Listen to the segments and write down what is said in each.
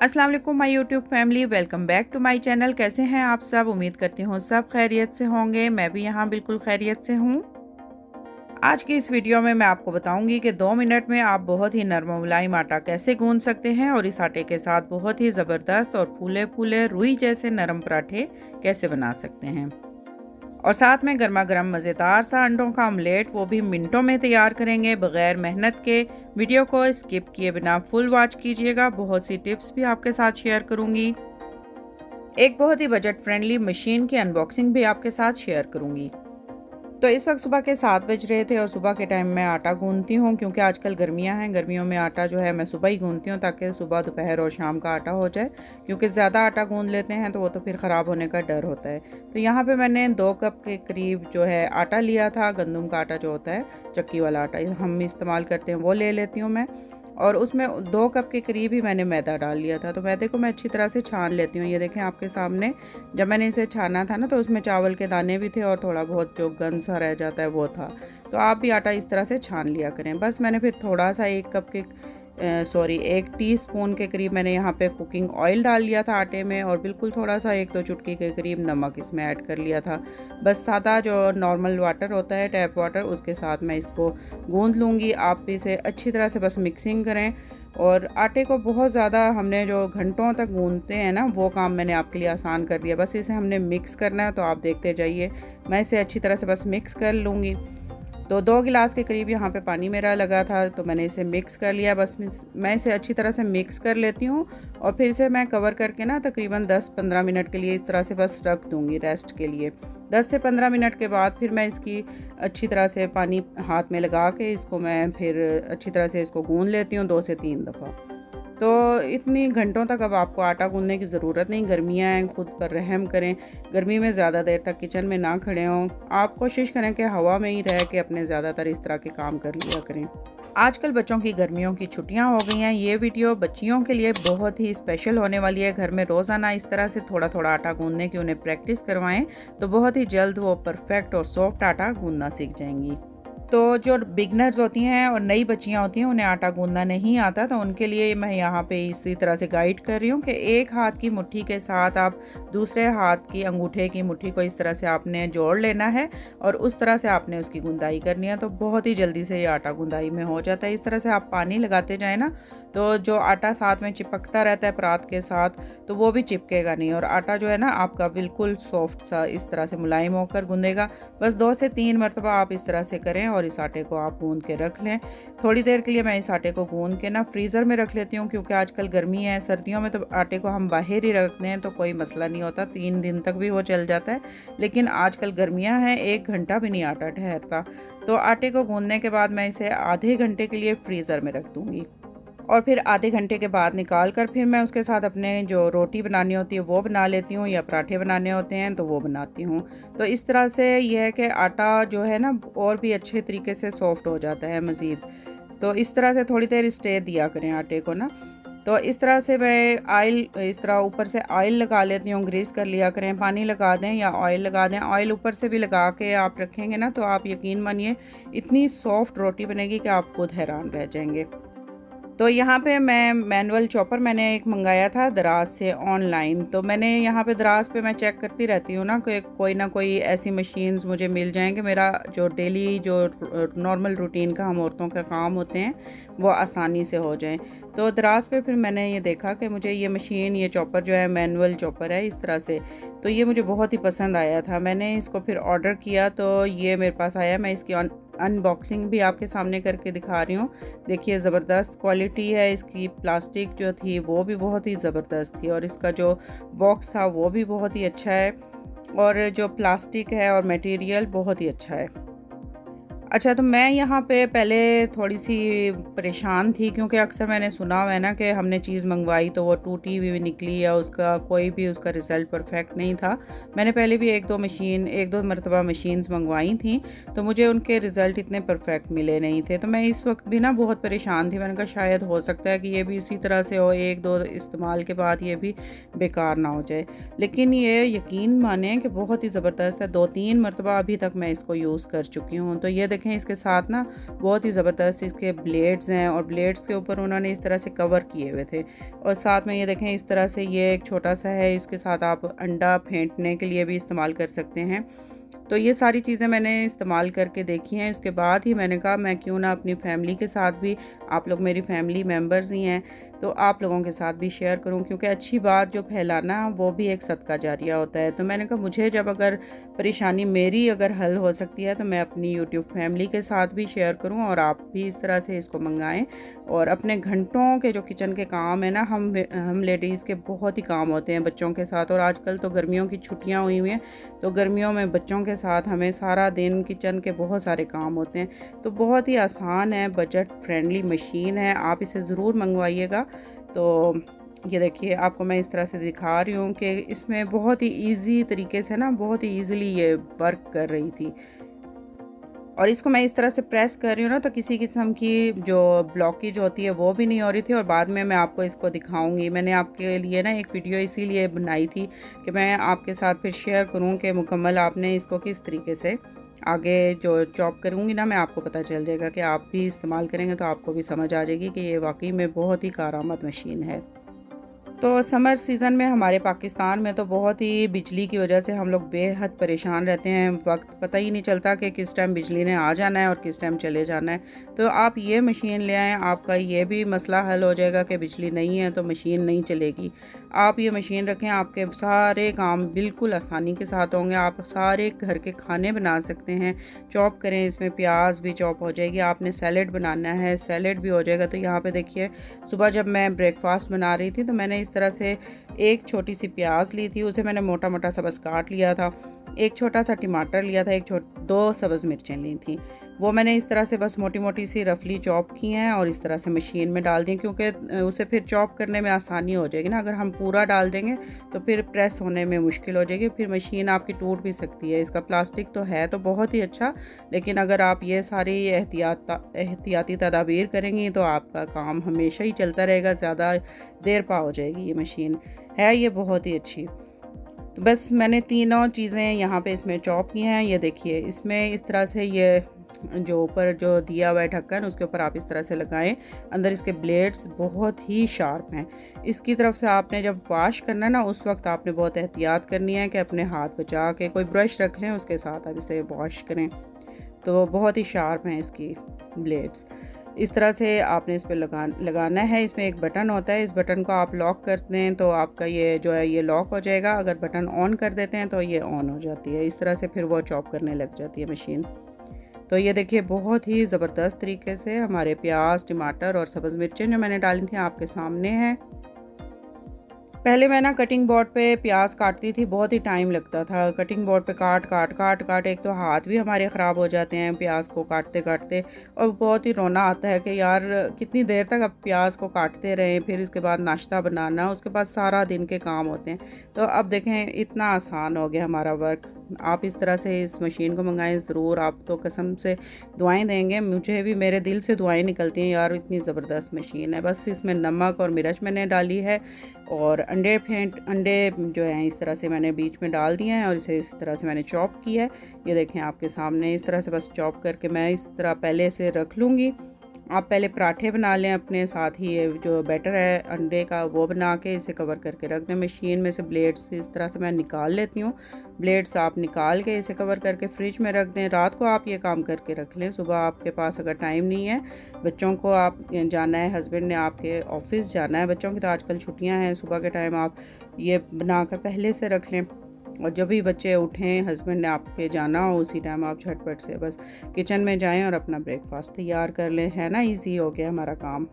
अस्सलाम वालेकुम my YouTube family, welcome back to my channel. कैसे हैं आप सब? उम्मीद करती हूँ सब खैरियत से होंगे। मैं भी यहाँ बिल्कुल खैरियत से हूँ। आज की इस वीडियो में मैं आपको बताऊंगी कि 2 मिनट में आप बहुत ही नरम मुलायम आटा कैसे गूंद सकते हैं और इस आटे के साथ बहुत ही ज़बरदस्त और फूले फूले रुई जैसे नरम पराठे कैसे बना सकते हैं। और साथ में गर्मा गर्म मज़ेदार सा अंडों का ऑमलेट, वो भी मिनटों में तैयार करेंगे बग़ैर मेहनत के। वीडियो को स्किप किए बिना फुल वॉच कीजिएगा। बहुत सी टिप्स भी आपके साथ शेयर करूंगी। एक बहुत ही बजट फ्रेंडली मशीन की अनबॉक्सिंग भी आपके साथ शेयर करूंगी। तो इस वक्त सुबह के 7 बज रहे थे और सुबह के टाइम मैं आटा गूंदती हूँ, क्योंकि आजकल गर्मियाँ हैं। गर्मियों में आटा जो है मैं सुबह ही गूंदती हूँ ताकि सुबह दोपहर और शाम का आटा हो जाए, क्योंकि ज़्यादा आटा गूंद लेते हैं तो वो तो फिर ख़राब होने का डर होता है। तो यहाँ पे मैंने 2 कप के करीब जो है आटा लिया था। गंदम का आटा जो होता है, चक्की वाला आटा हम इस्तेमाल करते हैं, वो ले लेती हूँ मैं। और उसमें 2 कप के करीब ही मैंने मैदा डाल लिया था। तो मैदे को मैं अच्छी तरह से छान लेती हूँ। ये देखें आपके सामने, जब मैंने इसे छाना था ना तो उसमें चावल के दाने भी थे और थोड़ा बहुत जो गंद सा रह जाता है वो था। तो आप भी आटा इस तरह से छान लिया करें। बस मैंने फिर थोड़ा सा 1 टीस्पून के करीब मैंने यहाँ पे कुकिंग ऑयल डाल लिया था आटे में, और बिल्कुल थोड़ा सा 1-2 चुटकी के करीब नमक इसमें ऐड कर लिया था। बस सादा जो नॉर्मल वाटर होता है, टैप वाटर, उसके साथ मैं इसको गूंद लूँगी। आप इसे अच्छी तरह से बस मिक्सिंग करें। और आटे को बहुत ज़्यादा हमने जो घंटों तक गूंदते हैं ना, वो काम मैंने आपके लिए आसान कर दिया। बस इसे हमने मिक्स करना है, तो आप देखते जाइए। मैं इसे अच्छी तरह से बस मिक्स कर लूँगी। तो 2 गिलास के करीब यहाँ पे पानी मेरा लगा था, तो मैंने इसे मिक्स कर लिया। बस मैं इसे अच्छी तरह से मिक्स कर लेती हूँ और फिर इसे मैं कवर करके ना तकरीबन 10-15 मिनट के लिए इस तरह से बस रख दूँगी रेस्ट के लिए। 10 से 15 मिनट के बाद फिर मैं इसकी अच्छी तरह से पानी हाथ में लगा के इसको मैं फिर अच्छी तरह से इसको गूंद लेती हूँ 2 से 3 दफ़ा। तो इतनी घंटों तक अब आपको आटा गूंदने की ज़रूरत नहीं। गर्मियाँ हैं, खुद पर रहम करें। गर्मी में ज़्यादा देर तक किचन में ना खड़े हों। आप कोशिश करें कि हवा में ही रह के अपने ज़्यादातर इस तरह के काम कर लिया करें। आजकल बच्चों की गर्मियों की छुट्टियां हो गई हैं। ये वीडियो बच्चियों के लिए बहुत ही स्पेशल होने वाली है। घर में रोज़ाना इस तरह से थोड़ा थोड़ा आटा गूंदने की उन्हें प्रैक्टिस करवाएं, तो बहुत ही जल्द वो परफेक्ट और सॉफ्ट आटा गूंदना सीख जाएंगी। तो जो बिगनर्स होती हैं और नई बच्चियां होती हैं, उन्हें आटा गूंदना नहीं आता, तो उनके लिए मैं यहाँ पे इसी तरह से गाइड कर रही हूँ कि एक हाथ की मुट्ठी के साथ आप दूसरे हाथ की अंगूठे की मुट्ठी को इस तरह से आपने जोड़ लेना है और उस तरह से आपने उसकी गुंदाई करनी है। तो बहुत ही जल्दी से ये आटा गुंदाई में हो जाता है। इस तरह से आप पानी लगाते जाए ना, तो जो आटा साथ में चिपकता रहता है परात के साथ, तो वो भी चिपकेगा नहीं और आटा जो है ना आपका बिल्कुल सॉफ्ट सा इस तरह से मुलायम होकर गूंदेगा। बस 2 से 3 मरतबा आप इस तरह से करें और इस आटे को आप गूंद के रख लें। थोड़ी देर के लिए मैं इस आटे को गूंद के ना फ्रीज़र में रख लेती हूँ, क्योंकि आजकल गर्मी है। सर्दियों में तो आटे को हम बाहर ही रख दें तो कोई मसला नहीं होता, 3 दिन तक भी वो चल जाता है। लेकिन आजकल गर्मियाँ हैं, 1 घंटा भी नहीं आटा ठहरता। तो आटे को गूंदने के बाद मैं इसे आधे घंटे के लिए फ्रीज़र में रख दूँगी और फिर आधे घंटे के बाद निकाल कर फिर मैं उसके साथ अपने जो रोटी बनानी होती है वो बना लेती हूँ, या पराठे बनाने होते हैं तो वो बनाती हूँ। तो इस तरह से यह है कि आटा जो है ना और भी अच्छे तरीके से सॉफ्ट हो जाता है मज़ीद। तो इस तरह से थोड़ी देर स्टे दिया करें आटे को ना। तो इस तरह से मैं ऑयल इस तरह ऊपर से ऑयल लगा लेती हूँ, ग्रीस कर लिया करें। पानी लगा दें या ऑयल लगा दें। ऑयल ऊपर से भी लगा के आप रखेंगे ना, तो आप यकीन मानिए इतनी सॉफ्ट रोटी बनेगी कि आप खुद हैरान रह जाएंगे। तो यहाँ पे मैं मैनुअल चॉपर मैंने एक मंगाया था दराज से ऑनलाइन। तो मैंने यहाँ पे दराज पे मैं चेक करती रहती हूँ ना कि कोई ना कोई ऐसी मशीन्स मुझे मिल जाएंगे, मेरा जो डेली जो नॉर्मल रूटीन का हम औरतों का काम होते हैं वो आसानी से हो जाए। तो दराज पे फिर मैंने ये देखा कि मुझे ये मशीन, ये चॉपर जो है मैनुअल चॉपर है इस तरह से, तो ये मुझे बहुत ही पसंद आया था। मैंने इसको फिर ऑर्डर किया तो ये मेरे पास आया। मैं इसकी अनबॉक्सिंग भी आपके सामने करके दिखा रही हूँ। देखिए ज़बरदस्त क्वालिटी है इसकी। प्लास्टिक जो थी वो भी बहुत ही ज़बरदस्त थी और इसका जो बॉक्स था वो भी बहुत ही अच्छा है, और जो प्लास्टिक है और मटेरियल बहुत ही अच्छा है। अच्छा, तो मैं यहाँ पे पहले थोड़ी सी परेशान थी, क्योंकि अक्सर मैंने सुना हुआ है ना कि हमने चीज़ मंगवाई तो वो टूटी हुई निकली या उसका कोई भी उसका रिज़ल्ट परफेक्ट नहीं था। मैंने पहले भी 1-2 मरतबा मशीन्स मंगवाई थी, तो मुझे उनके रिज़ल्ट इतने परफेक्ट मिले नहीं थे। तो मैं इस वक्त भी ना बहुत परेशान थी। मैंने कहा शायद हो सकता है कि ये भी इसी तरह से हो, 1-2 इस्तेमाल के बाद ये भी बेकार ना हो जाए। लेकिन ये यकीन माने कि बहुत ही ज़बरदस्त है। 2-3 मरतबा अभी तक मैं इसको यूज़ कर चुकी हूँ। तो ये देखें इसके साथ ना बहुत ही ज़बरदस्त इसके ब्लेड्स हैं और ब्लेड्स के ऊपर उन्होंने इस तरह से कवर किए हुए थे। और साथ में ये देखें इस तरह से ये एक छोटा सा है, इसके साथ आप अंडा फेंटने के लिए भी इस्तेमाल कर सकते हैं। तो ये सारी चीज़ें मैंने इस्तेमाल करके देखी हैं। इसके बाद ही मैंने कहा मैं क्यों ना अपनी फैमिली के साथ भी, आप लोग मेरी फैमिली मेम्बर्स ही हैं, तो आप लोगों के साथ भी शेयर करूं, क्योंकि अच्छी बात जो फैलाना वो भी एक सदका जारिया होता है। तो मैंने कहा मुझे जब अगर परेशानी मेरी अगर हल हो सकती है तो मैं अपनी यूट्यूब फैमिली के साथ भी शेयर करूं और आप भी इस तरह से इसको मंगाएं। और अपने घंटों के जो किचन के काम है ना, हम लेडीज़ के बहुत ही काम होते हैं बच्चों के साथ। और आजकल तो गर्मियों की छुट्टियाँ हुई हुई हैं, तो गर्मियों में बच्चों के साथ हमें सारा दिन किचन के बहुत सारे काम होते हैं। तो बहुत ही आसान है, बजट फ्रेंडली मशीन है, आप इसे ज़रूर मंगवाइएगा। तो ये देखिए आपको मैं इस तरह से दिखा रही हूँ कि इसमें बहुत ही इजी तरीके से ना, बहुत ही इजीली ये वर्क कर रही थी। और इसको मैं इस तरह से प्रेस कर रही हूँ ना, तो किसी किस्म की जो ब्लॉकेज होती है वो भी नहीं हो रही थी। और बाद में मैं आपको इसको दिखाऊंगी। मैंने आपके लिए ना एक वीडियो इसीलिए बनाई थी कि मैं आपके साथ फिर शेयर करूँ कि मुकम्मल आपने इसको किस तरीके से आगे जो चॉप करूँगी ना, मैं आपको पता चल जाएगा कि आप भी इस्तेमाल करेंगे तो आपको भी समझ आ जाएगी कि ये वाकई में बहुत ही कारआमद मशीन है। तो समर सीज़न में हमारे पाकिस्तान में तो बहुत ही बिजली की वजह से हम लोग बेहद परेशान रहते हैं। वक्त पता ही नहीं चलता कि किस टाइम बिजली ने आ जाना है और किस टाइम चले जाना है। तो आप ये मशीन ले आएँ, आपका ये भी मसला हल हो जाएगा कि बिजली नहीं है तो मशीन नहीं चलेगी। आप ये मशीन रखें, आपके सारे काम बिल्कुल आसानी के साथ होंगे। आप सारे घर के खाने बना सकते हैं। चॉप करें, इसमें प्याज भी चॉप हो जाएगी। आपने सैलेड बनाना है, सैलेड भी हो जाएगा। तो यहाँ पे देखिए, सुबह जब मैं ब्रेकफास्ट बना रही थी तो मैंने इस तरह से एक छोटी सी प्याज ली थी, उसे मैंने मोटा मोटा सा बस काट लिया था। एक छोटा सा टमाटर लिया था, दो सब्ज़ मिर्चें ली थी, वो मैंने इस तरह से बस मोटी मोटी सी रफली चॉप की हैं और इस तरह से मशीन में डाल दी, क्योंकि उसे फिर चॉप करने में आसानी हो जाएगी ना। अगर हम पूरा डाल देंगे तो फिर प्रेस होने में मुश्किल हो जाएगी, फिर मशीन आपकी टूट भी सकती है। इसका प्लास्टिक तो है तो बहुत ही अच्छा, लेकिन अगर आप ये सारी एहतियाती तदाबीर करेंगी तो आपका काम हमेशा ही चलता रहेगा। ज़्यादा देर पा हो जाएगी। ये मशीन है ये बहुत ही अच्छी। तो बस मैंने तीनों चीज़ें यहाँ पे इसमें चॉप की हैं। ये देखिए, इसमें इस तरह से ये जो ऊपर जो दिया हुआ है ढक्कन, उसके ऊपर आप इस तरह से लगाएं। अंदर इसके ब्लेड्स बहुत ही शार्प हैं। इसकी तरफ से आपने जब वॉश करना है ना, उस वक्त आपने बहुत एहतियात करनी है कि अपने हाथ बचा के कोई ब्रश रख लें, उसके साथ आप इसे वॉश करें। तो बहुत ही शार्प हैं इसकी ब्लेड्स। इस तरह से आपने इस पर लगाना है। इसमें एक बटन होता है, इस बटन को आप लॉक कर दें तो आपका ये जो है ये लॉक हो जाएगा। अगर बटन ऑन कर देते हैं तो ये ऑन हो जाती है। इस तरह से फिर वो चॉप करने लग जाती है मशीन। तो ये देखिए, बहुत ही ज़बरदस्त तरीके से हमारे प्याज, टमाटर और सब्ज़ मिर्चें जो मैंने डाली थी आपके सामने हैं। पहले मैं ना कटिंग बोर्ड पे प्याज काटती थी, बहुत ही टाइम लगता था। कटिंग बोर्ड पे काट एक तो हाथ भी हमारे ख़राब हो जाते हैं प्याज को काटते काटते, और बहुत ही रोना आता है कि यार कितनी देर तक अब प्याज को काटते रहें, फिर इसके बाद नाश्ता बनाना, उसके बाद सारा दिन के काम होते हैं। तो अब देखें इतना आसान हो गया हमारा वर्क। आप इस तरह से इस मशीन को मंगाएं ज़रूर। आप तो कसम से दुआएं देंगे, मुझे भी मेरे दिल से दुआएं निकलती हैं यार, इतनी ज़बरदस्त मशीन है। बस इसमें नमक और मिर्च मैंने डाली है और अंडे जो हैं इस तरह से मैंने बीच में डाल दिए हैं और इसे इस तरह से मैंने चॉप किया है। ये देखें आपके सामने, इस तरह से बस चॉप करके मैं इस तरह पहले से रख लूँगी। आप पहले पराठे बना लें अपने साथ ही, ये जो बैटर है अंडे का वो बना के इसे कवर करके रख दें। मशीन में से ब्लेड्स इस तरह से मैं निकाल लेती हूँ। ब्लेड्स आप निकाल के इसे कवर करके फ्रिज में रख दें। रात को आप ये काम करके रख लें। सुबह आपके पास अगर टाइम नहीं है, बच्चों को आप जाना है, हस्बैंड ने आपके ऑफिस जाना है, बच्चों की तो आजकल छुट्टियाँ हैं, सुबह के टाइम आप ये बनाकर पहले से रख लें और जब भी बच्चे उठें, हस्बैंड ने आप पे जाना हो, उसी टाइम आप झटपट से बस किचन में जाएं और अपना ब्रेकफास्ट तैयार कर लें। है ना, इजी हो गया हमारा काम।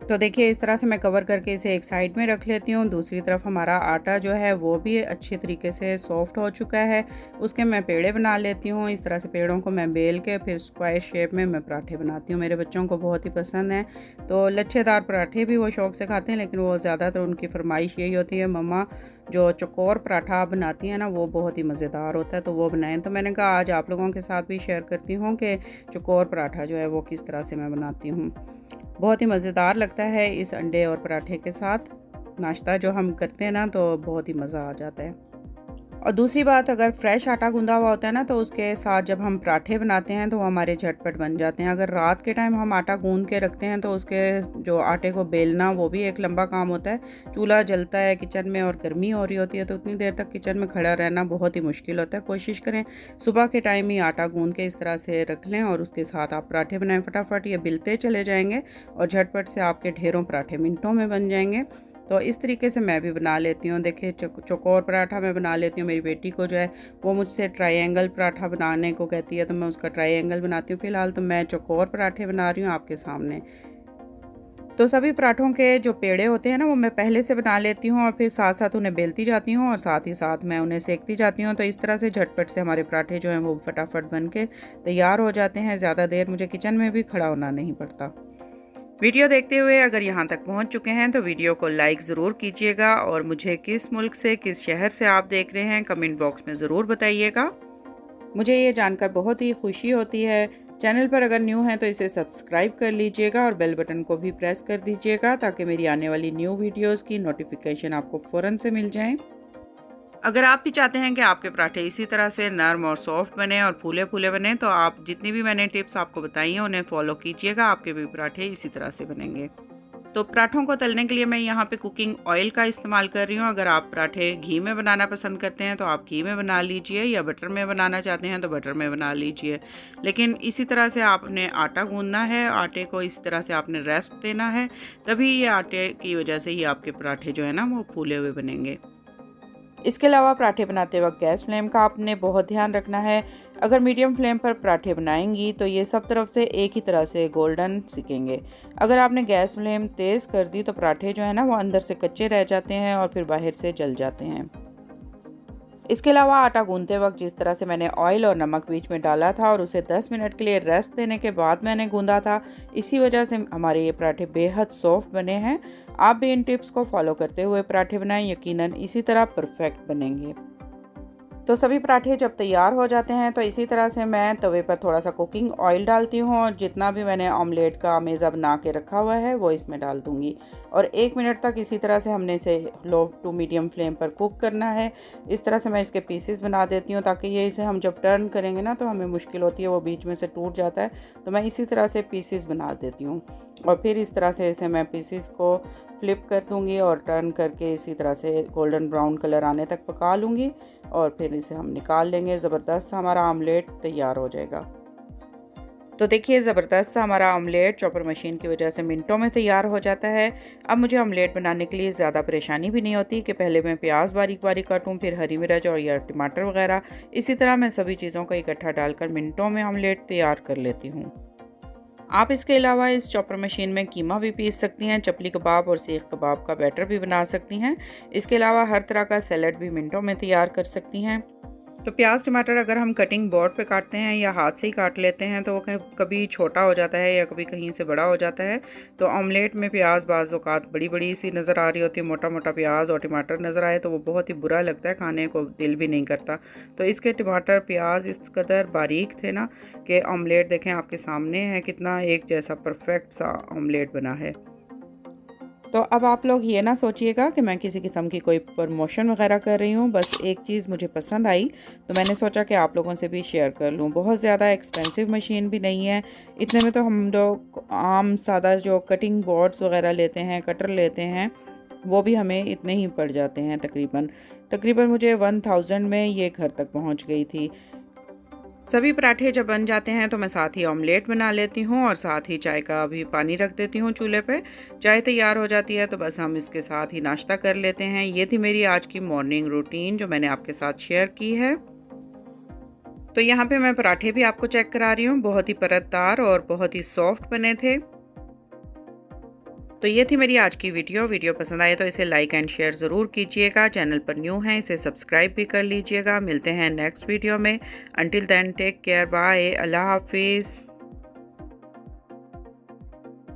तो देखिए इस तरह से मैं कवर करके इसे एक साइड में रख लेती हूँ। दूसरी तरफ हमारा आटा जो है वो भी अच्छे तरीके से सॉफ्ट हो चुका है। उसके मैं पेड़े बना लेती हूँ। इस तरह से पेड़ों को मैं बेल के फिर स्क्वायर शेप में मैं पराठे बनाती हूँ। मेरे बच्चों को बहुत ही पसंद है, तो लच्छेदार पराठे भी वो शौक़ से खाते हैं, लेकिन वो ज़्यादातर उनकी फरमाइश यही होती है, मम्मा जो चौकोर पराठा आप बनाती हैं ना वो बहुत ही मज़ेदार होता है, तो वो बनाएं। तो मैंने कहा आज आप लोगों के साथ भी शेयर करती हूँ कि चौकोर पराठा जो है वो किस तरह से मैं बनाती हूँ। बहुत ही मज़ेदार लगता है इस अंडे और पराठे के साथ नाश्ता जो हम करते हैं ना, तो बहुत ही मज़ा आ जाता है। और दूसरी बात, अगर फ्रेश आटा गूंदा हुआ होता है ना, तो उसके साथ जब हम पराठे बनाते हैं तो वो हमारे झटपट बन जाते हैं। अगर रात के टाइम हम आटा गूंद के रखते हैं तो उसके जो आटे को बेलना वो भी एक लंबा काम होता है। चूल्हा जलता है किचन में और गर्मी हो रही होती है, तो उतनी देर तक किचन में खड़ा रहना बहुत ही मुश्किल होता है। कोशिश करें सुबह के टाइम ही आटा गूंद के इस तरह से रख लें और उसके साथ आप पराठे बनाएं। फटाफट ये बिलते चले जाएंगे और झटपट से आपके ढेरों पराठे मिनटों में बन जाएंगे। तो इस तरीके से मैं भी बना लेती हूँ। देखिए चौकोर पराठा मैं बना लेती हूँ। मेरी बेटी को जो है वो मुझसे ट्रायंगल पराठा बनाने को कहती है, तो मैं उसका ट्रायंगल बनाती हूँ। फ़िलहाल तो मैं चौकोर पराठे बना रही हूँ आपके सामने। तो सभी पराठों के जो पेड़े होते हैं ना, वो मैं पहले से बना लेती हूँ और फिर साथ साथ उन्हें बेलती जाती हूँ और साथ ही साथ मैं उन्हें सेकती जाती हूँ। तो इस तरह से झटपट से हमारे पराठे जो हैं वो फटाफट बन के तैयार हो जाते हैं। ज़्यादा देर मुझे किचन में भी खड़ा होना नहीं पड़ता। वीडियो देखते हुए अगर यहाँ तक पहुँच चुके हैं तो वीडियो को लाइक ज़रूर कीजिएगा और मुझे किस मुल्क से, किस शहर से आप देख रहे हैं कमेंट बॉक्स में ज़रूर बताइएगा। मुझे ये जानकर बहुत ही खुशी होती है। चैनल पर अगर न्यू हैं तो इसे सब्सक्राइब कर लीजिएगा और बेल बटन को भी प्रेस कर दीजिएगा ताकि मेरी आने वाली न्यू वीडियोज़ की नोटिफिकेशन आपको फ़ौरन से मिल जाएँ। अगर आप भी चाहते हैं कि आपके पराठे इसी तरह से नरम और सॉफ्ट बने और फूले फूले बने, तो आप जितनी भी मैंने टिप्स आपको बताई हैं उन्हें फॉलो कीजिएगा। आपके भी पराठे इसी तरह से बनेंगे। तो पराठों को तलने के लिए मैं यहाँ पे कुकिंग ऑयल का इस्तेमाल कर रही हूँ। अगर आप पराठे घी में बनाना पसंद करते हैं तो आप घी में बना लीजिए, या बटर में बनाना चाहते हैं तो बटर में बना लीजिए। लेकिन इसी तरह से आपने आटा गूंदना है, आटे को इसी तरह से आपने रेस्ट देना है, तभी ये आटे की वजह से ही आपके पराठे जो है ना वो फूले हुए बनेंगे। इसके अलावा पराठे बनाते वक्त गैस फ्लेम का आपने बहुत ध्यान रखना है। अगर मीडियम फ्लेम पर पराठे बनाएंगी तो ये सब तरफ से एक ही तरह से गोल्डन सिकेंगे। अगर आपने गैस फ्लेम तेज़ कर दी तो पराठे जो है ना वो अंदर से कच्चे रह जाते हैं और फिर बाहर से जल जाते हैं। इसके अलावा आटा गूंदते वक्त जिस तरह से मैंने ऑयल और नमक बीच में डाला था और उसे 10 मिनट के लिए रेस्ट देने के बाद मैंने गूंदा था, इसी वजह से हमारे ये पराठे बेहद सॉफ्ट बने हैं। आप भी इन टिप्स को फॉलो करते हुए पराठे बनाएं, यकीनन इसी तरह परफेक्ट बनेंगे। तो सभी पराठे जब तैयार हो जाते हैं तो इसी तरह से मैं तवे पर थोड़ा सा कुकिंग ऑयल डालती हूँ और जितना भी मैंने ऑमलेट का मेज़ा बना के रखा हुआ है वो इसमें डाल दूँगी और 1 मिनट तक इसी तरह से हमने इसे लो टू मीडियम फ्लेम पर कुक करना है। इस तरह से मैं इसके पीसेस बना देती हूँ ताकि ये इसे हम जब टर्न करेंगे ना तो हमें मुश्किल होती है, वो बीच में से टूट जाता है। तो मैं इसी तरह से पीसेस बना देती हूँ और फिर इस तरह से इसे मैं पीसेस को फ्लिप कर दूँगी और टर्न करके इसी तरह से गोल्डन ब्राउन कलर आने तक पका लूँगी और फिर इसे हम निकाल लेंगे। ज़बरदस्त हमारा आमलेट तैयार हो जाएगा। तो देखिए ज़बरदस्त सा हमारा आमलेट चॉपर मशीन की वजह से मिनटों में तैयार हो जाता है। अब मुझे आमलेट बनाने के लिए ज़्यादा परेशानी भी नहीं होती कि पहले मैं प्याज बारीक बारीक काटूँ, फिर हरी मिर्च और या टमाटर वगैरह। इसी तरह मैं सभी चीज़ों को इकट्ठा डालकर मिनटों में आमलेट तैयार कर लेती हूँ। आप इसके अलावा इस चॉपर मशीन में कीमा भी पीस सकती हैं, चपली कबाब और सीख कबाब का बैटर भी बना सकती हैं। इसके अलावा हर तरह का सैलड भी मिनटों में तैयार कर सकती हैं। तो प्याज टमाटर अगर हम कटिंग बोर्ड पे काटते हैं या हाथ से ही काट लेते हैं तो वो कभी छोटा हो जाता है या कभी कहीं से बड़ा हो जाता है। तो ऑमलेट में प्याज बाज़ औक़ात बड़ी बड़ी सी नज़र आ रही होती है, मोटा मोटा प्याज और टमाटर नज़र आए तो वो बहुत ही बुरा लगता है, खाने को दिल भी नहीं करता। तो इसके टमाटर प्याज इस कदर बारीक थे ना कि ऑमलेट देखें आपके सामने है, कितना एक जैसा परफेक्ट सा ऑमलेट बना है। तो अब आप लोग ये ना सोचिएगा कि मैं किसी किस्म की कोई प्रमोशन वगैरह कर रही हूँ, बस एक चीज़ मुझे पसंद आई तो मैंने सोचा कि आप लोगों से भी शेयर कर लूँ। बहुत ज़्यादा एक्सपेंसिव मशीन भी नहीं है, इतने में तो हम लोग आम सादा जो कटिंग बोर्ड्स वगैरह लेते हैं, कटर लेते हैं, वो भी हमें इतने ही पड़ जाते हैं। तकरीबन मुझे 1000 में ये घर तक पहुँच गई थी। सभी पराठे जब बन जाते हैं तो मैं साथ ही ऑमलेट बना लेती हूँ और साथ ही चाय का भी पानी रख देती हूँ चूल्हे पे। चाय तैयार हो जाती है तो बस हम इसके साथ ही नाश्ता कर लेते हैं। ये थी मेरी आज की मॉर्निंग रूटीन जो मैंने आपके साथ शेयर की है। तो यहाँ पे मैं पराठे भी आपको चेक करा रही हूँ, बहुत ही परतदार और बहुत ही सॉफ्ट बने थे। तो ये थी मेरी आज की वीडियो पसंद आए तो इसे लाइक एंड शेयर ज़रूर कीजिएगा। चैनल पर न्यू हैं इसे सब्सक्राइब भी कर लीजिएगा। मिलते हैं नेक्स्ट वीडियो में। Until then take care, bye, अल्लाह हाफिज़।